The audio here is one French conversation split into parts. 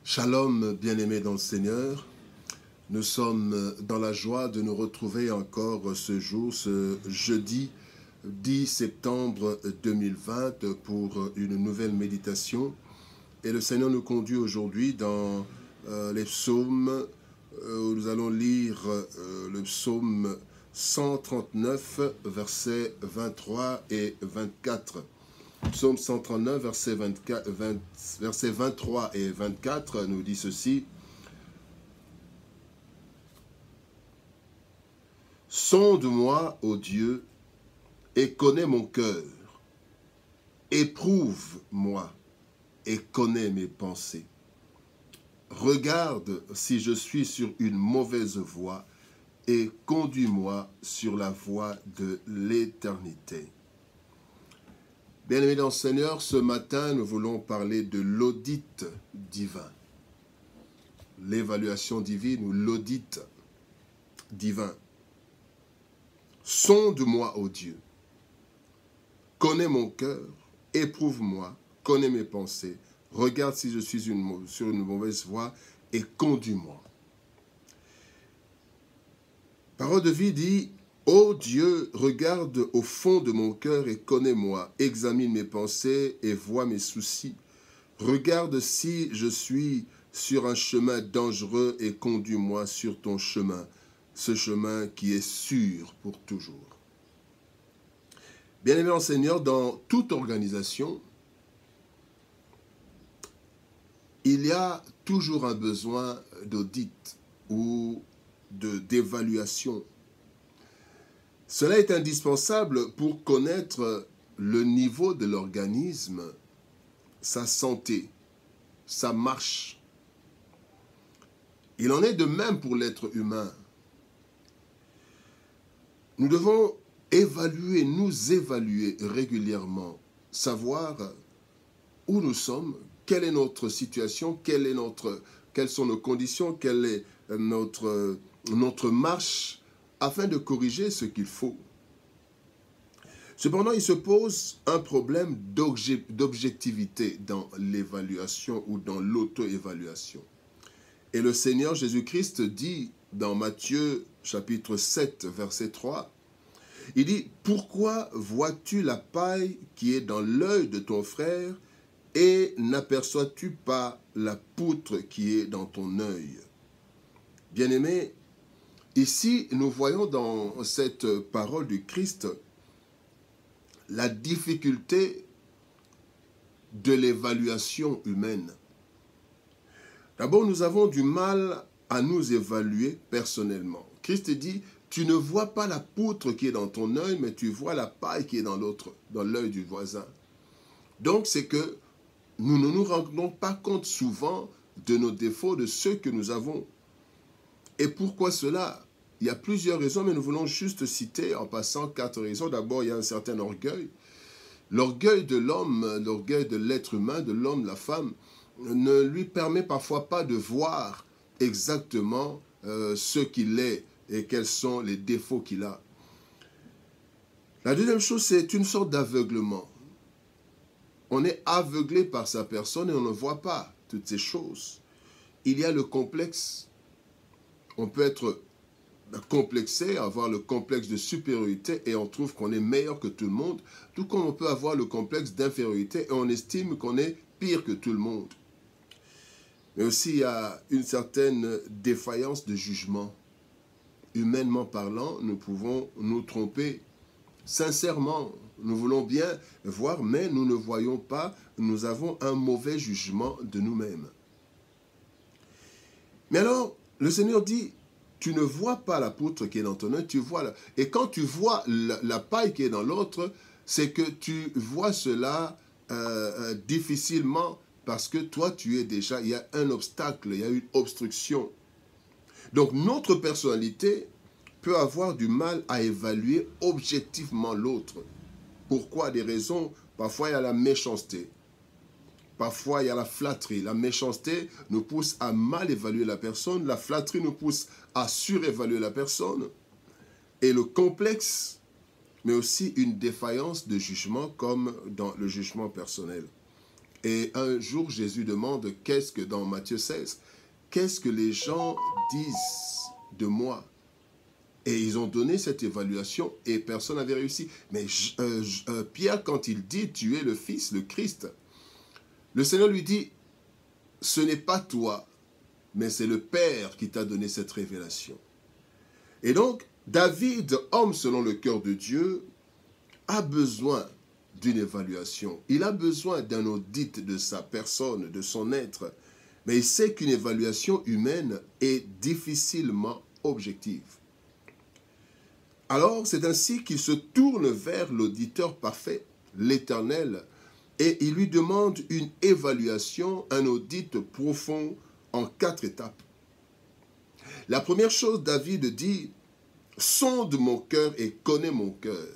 Shalom, bien-aimés dans le Seigneur. Nous sommes dans la joie de nous retrouver encore ce jour, ce jeudi 10 septembre 2020 pour une nouvelle méditation. Et le Seigneur nous conduit aujourd'hui dans les psaumes. Où nous allons lire le psaume 139, versets 23 et 24. Psaume 139, versets 23 et 24 nous dit ceci. Sonde-moi, ô Dieu, et connais mon cœur. Éprouve-moi et connais mes pensées. Regarde si je suis sur une mauvaise voie et conduis-moi sur la voie de l'éternité. Bien-aimés dans le Seigneur, ce matin, nous voulons parler de l'audit divin. L'évaluation divine ou l'audit divin. Sonde-moi, ô Dieu. Connais mon cœur, éprouve-moi, connais mes pensées. Regarde si je suis sur une mauvaise voie et conduis-moi. Parole de vie dit, ô Dieu, regarde au fond de mon cœur et connais-moi. Examine mes pensées et vois mes soucis. Regarde si je suis sur un chemin dangereux et conduis-moi sur ton chemin, ce chemin qui est sûr pour toujours. Bien-aimé en Seigneur, dans toute organisation, il y a toujours un besoin d'audit ou d'évaluation. Cela est indispensable pour connaître le niveau de l'organisme, sa santé, sa marche. Il en est de même pour l'être humain. Nous devons nous évaluer régulièrement, savoir où nous sommes, quelle est notre situation, quelles sont nos conditions, quelle est notre marche, afin de corriger ce qu'il faut. Cependant, il se pose un problème d'objectivité dans l'évaluation ou dans l'auto-évaluation. Et le Seigneur Jésus-Christ dit dans Matthieu chapitre 7, verset 3, il dit, « Pourquoi vois-tu la paille qui est dans l'œil de ton frère et n'aperçois-tu pas la poutre qui est dans ton œil ?» Bien-aimés, ici, nous voyons dans cette parole du Christ la difficulté de l'évaluation humaine. D'abord, nous avons du mal à nous évaluer personnellement. Christ dit, tu ne vois pas la poutre qui est dans ton œil, mais tu vois la paille qui est dans l'œil du voisin. Donc, c'est que nous ne nous rendons pas compte souvent de nos défauts, de ceux que nous avons. Et pourquoi cela? Il y a plusieurs raisons, mais nous voulons juste citer en passant 4 raisons. D'abord, il y a un certain orgueil. L'orgueil de l'homme, l'orgueil de l'être humain, de l'homme, de la femme, ne lui permet parfois pas de voir exactement ce qu'il est et quels sont les défauts qu'il a. La deuxième chose, c'est une sorte d'aveuglement. On est aveuglé par sa personne et on ne voit pas toutes ces choses. Il y a le complexe. On peut être complexé, avoir le complexe de supériorité et on trouve qu'on est meilleur que tout le monde, tout comme on peut avoir le complexe d'infériorité et on estime qu'on est pire que tout le monde. Mais aussi, il y a une certaine défaillance de jugement. Humainement parlant, nous pouvons nous tromper. Sincèrement, nous voulons bien voir, mais nous ne voyons pas, nous avons un mauvais jugement de nous-mêmes. Mais alors, le Seigneur dit, tu ne vois pas la poutre qui est dans ton œil, tu vois et quand tu vois la paille qui est dans l'autre, c'est que tu vois cela difficilement parce que toi, il y a un obstacle, il y a une obstruction. Donc, notre personnalité peut avoir du mal à évaluer objectivement l'autre. Pourquoi? Des raisons, parfois il y a la méchanceté. Parfois, il y a la flatterie. La méchanceté nous pousse à mal évaluer la personne. La flatterie nous pousse à surévaluer la personne. Et le complexe, mais aussi une défaillance de jugement comme dans le jugement personnel. Et un jour, Jésus demande, qu'est-ce que, dans Matthieu 16, qu'est-ce que les gens disent de moi? Et ils ont donné cette évaluation et personne n'avait réussi. Mais Pierre, quand il dit, tu es le Fils, le Christ, le Seigneur lui dit, ce n'est pas toi, mais c'est le Père qui t'a donné cette révélation. Et donc, David, homme selon le cœur de Dieu, a besoin d'une évaluation. Il a besoin d'un audit de sa personne, de son être. Mais il sait qu'une évaluation humaine est difficilement objective. Alors, c'est ainsi qu'il se tourne vers l'auditeur parfait, l'Éternel, et il lui demande une évaluation, un audit profond en 4 étapes. La première chose, David dit, « Sonde mon cœur et connais mon cœur.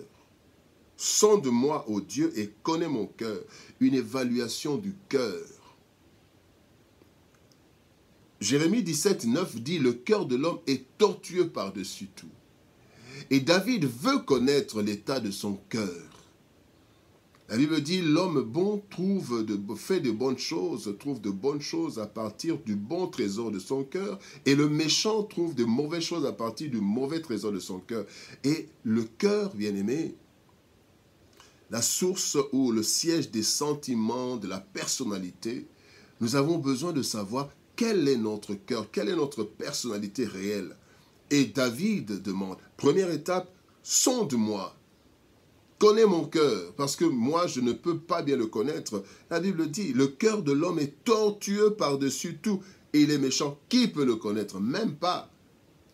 Sonde-moi, ô Dieu, et connais mon cœur. » Une évaluation du cœur. Jérémie 17, 9 dit, « Le cœur de l'homme est tortueux par-dessus tout. » Et David veut connaître l'état de son cœur. La Bible dit, l'homme bon fait de bonnes choses, trouve de bonnes choses à partir du bon trésor de son cœur, et le méchant trouve de mauvaises choses à partir du mauvais trésor de son cœur. Et le cœur, bien-aimé, la source ou le siège des sentiments, de la personnalité, nous avons besoin de savoir quel est notre cœur, quelle est notre personnalité réelle. Et David demande, première étape, sonde-moi, connais mon cœur, parce que moi je ne peux pas bien le connaître. La Bible dit, le cœur de l'homme est tortueux par-dessus tout, et il est méchant. Qui peut le connaître? Même pas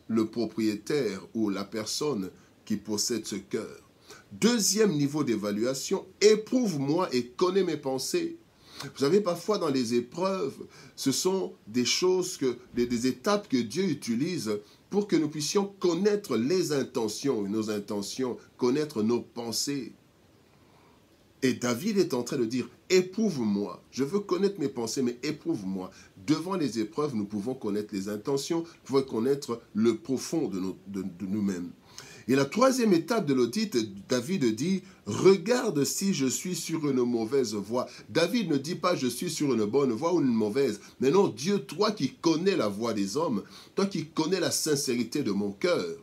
le propriétaire ou la personne qui possède ce cœur. Deuxième niveau d'évaluation, éprouve-moi et connais mes pensées. Vous savez, parfois dans les épreuves, ce sont des choses, des étapes que Dieu utilise pour que nous puissions connaître les intentions, nos intentions, connaître nos pensées. Et David est en train de dire, éprouve-moi. Je veux connaître mes pensées, mais éprouve-moi. Devant les épreuves, nous pouvons connaître les intentions, nous pouvons connaître le profond de nous-mêmes. Et la troisième étape de l'audit, David dit, regarde si je suis sur une mauvaise voie. David ne dit pas je suis sur une bonne voie ou une mauvaise. Mais non, Dieu, toi qui connais la voie des hommes, toi qui connais la sincérité de mon cœur,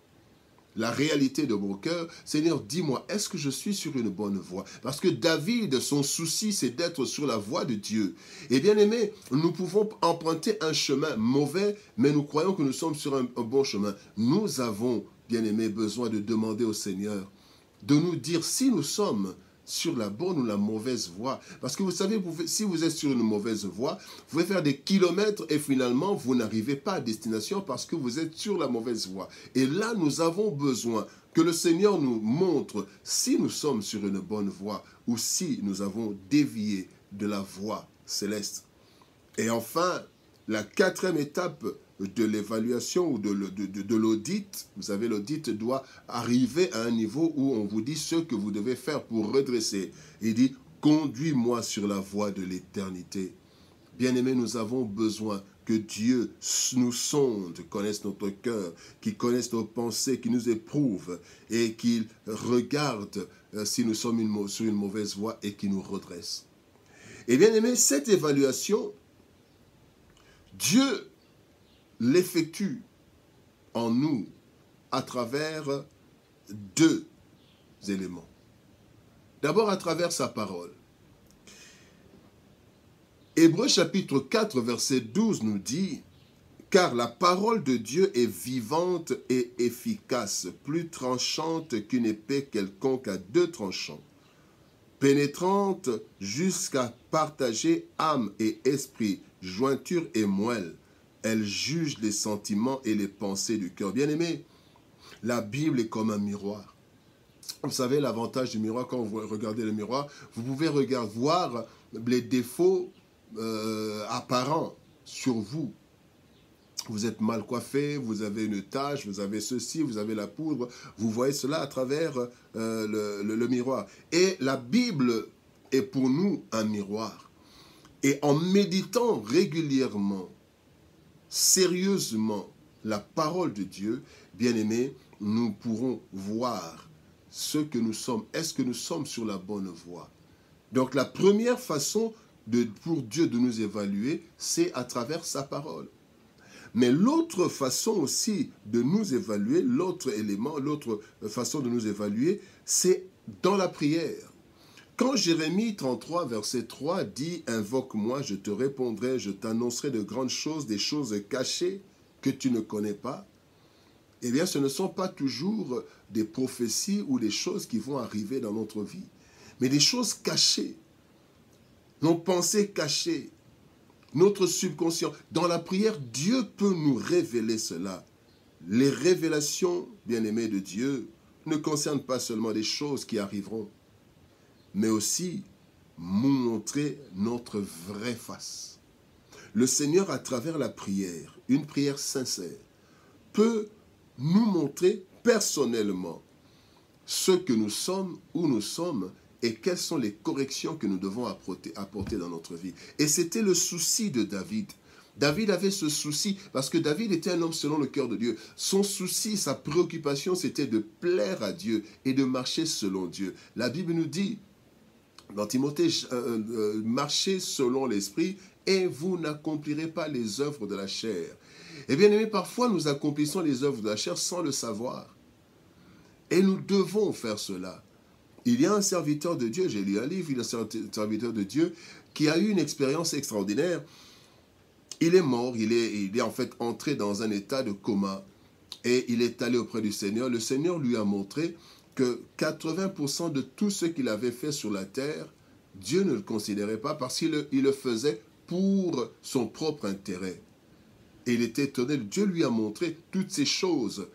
la réalité de mon cœur, Seigneur, dis-moi, est-ce que je suis sur une bonne voie? Parce que David, son souci, c'est d'être sur la voie de Dieu. Et bien aimé, nous pouvons emprunter un chemin mauvais, mais nous croyons que nous sommes sur un bon chemin. Nous avons, bien aimé, besoin de demander au Seigneur de nous dire si nous sommes sur la bonne ou la mauvaise voie. Parce que vous savez, si vous êtes sur une mauvaise voie, vous pouvez faire des kilomètres et finalement, vous n'arrivez pas à destination parce que vous êtes sur la mauvaise voie. Et là, nous avons besoin que le Seigneur nous montre si nous sommes sur une bonne voie ou si nous avons dévié de la voie céleste. Et enfin, la quatrième étape de l'évaluation ou de l'audit, vous savez, l'audit doit arriver à un niveau où on vous dit ce que vous devez faire pour redresser. Il dit, conduis-moi sur la voie de l'éternité. Bien-aimés, nous avons besoin que Dieu nous sonde, connaisse notre cœur, qu'il connaisse nos pensées, qu'il nous éprouve et qu'il regarde si nous sommes sur une mauvaise voie et qu'il nous redresse. Et bien-aimés, cette évaluation, Dieu l'effectue en nous à travers 2 éléments. D'abord à travers sa parole. Hébreux chapitre 4 verset 12 nous dit « Car la parole de Dieu est vivante et efficace, plus tranchante qu'une épée quelconque à 2 tranchants, pénétrante jusqu'à partager âme et esprit, jointure et moelle. Elle juge les sentiments et les pensées du cœur. » Bien-aimé, la Bible est comme un miroir. Vous savez, l'avantage du miroir, quand vous regardez le miroir, vous pouvez voir les défauts apparents sur vous. Vous êtes mal coiffé, vous avez une tache, vous avez ceci, vous avez la poudre. Vous voyez cela à travers le miroir. Et la Bible est pour nous un miroir. Et en méditant régulièrement, sérieusement, la parole de Dieu, bien-aimés, nous pourrons voir ce que nous sommes. Est-ce que nous sommes sur la bonne voie? Donc la première façon pour Dieu de nous évaluer, c'est à travers sa parole. Mais l'autre façon aussi de nous évaluer, l'autre élément, l'autre façon de nous évaluer, c'est dans la prière. Quand Jérémie 33, verset 3 dit « Invoque-moi, je te répondrai, je t'annoncerai de grandes choses, des choses cachées que tu ne connais pas », eh bien, ce ne sont pas toujours des prophéties ou des choses qui vont arriver dans notre vie, mais des choses cachées, nos pensées cachées, notre subconscient. Dans la prière, Dieu peut nous révéler cela. Les révélations, bien-aimés de Dieu, ne concernent pas seulement des choses qui arriveront, mais aussi nous montrer notre vraie face. Le Seigneur, à travers la prière, une prière sincère, peut nous montrer personnellement ce que nous sommes, où nous sommes, et quelles sont les corrections que nous devons apporter dans notre vie. Et c'était le souci de David. David avait ce souci, parce que David était un homme selon le cœur de Dieu. Son souci, sa préoccupation, c'était de plaire à Dieu et de marcher selon Dieu. La Bible nous dit, dans Timothée, marchez selon l'esprit et vous n'accomplirez pas les œuvres de la chair. Et bien aimé, parfois nous accomplissons les œuvres de la chair sans le savoir. Et nous devons faire cela. Il y a un serviteur de Dieu, j'ai lu un livre, il y a un serviteur de Dieu qui a eu une expérience extraordinaire. Il est mort, il est en fait entré dans un état de coma et il est allé auprès du Seigneur. Le Seigneur lui a montré que 80% de tout ce qu'il avait fait sur la terre, Dieu ne le considérait pas parce qu'il le faisait pour son propre intérêt. Et il était étonné, Dieu lui a montré toutes ces choses,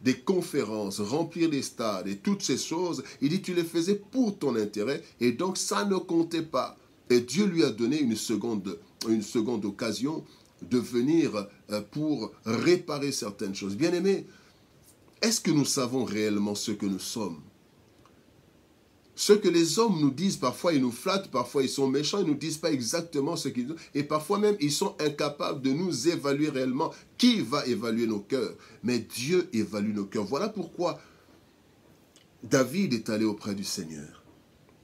des conférences, remplir les stades et toutes ces choses. Il dit, tu les faisais pour ton intérêt et donc ça ne comptait pas. Et Dieu lui a donné une seconde occasion de venir pour réparer certaines choses. Bien-aimés, est-ce que nous savons réellement ce que nous sommes? Ce que les hommes nous disent, parfois ils nous flattent, parfois ils sont méchants, ils ne nous disent pas exactement ce qu'ils disent. Et parfois même, ils sont incapables de nous évaluer réellement. Qui va évaluer nos cœurs? Mais Dieu évalue nos cœurs. Voilà pourquoi David est allé auprès du Seigneur.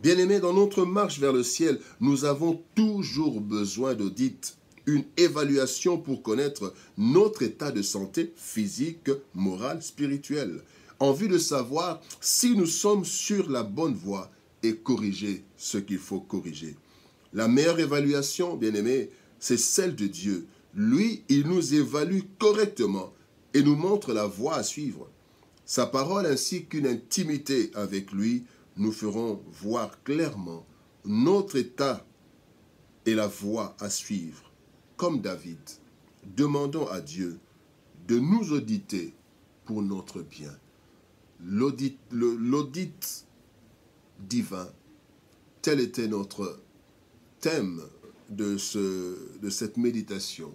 Bien-aimés, dans notre marche vers le ciel, nous avons toujours besoin d'audit, une évaluation pour connaître notre état de santé physique, morale, spirituelle, en vue de savoir si nous sommes sur la bonne voie et corriger ce qu'il faut corriger. La meilleure évaluation, bien-aimés, c'est celle de Dieu. Lui, il nous évalue correctement et nous montre la voie à suivre. Sa parole ainsi qu'une intimité avec lui nous feront voir clairement notre état et la voie à suivre. Comme David, demandons à Dieu de nous auditer pour notre bien. L'audit divin, tel était notre thème de cette méditation.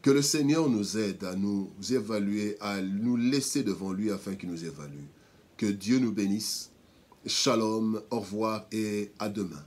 Que le Seigneur nous aide à nous évaluer, à nous laisser devant lui afin qu'il nous évalue. Que Dieu nous bénisse. Shalom, au revoir et à demain.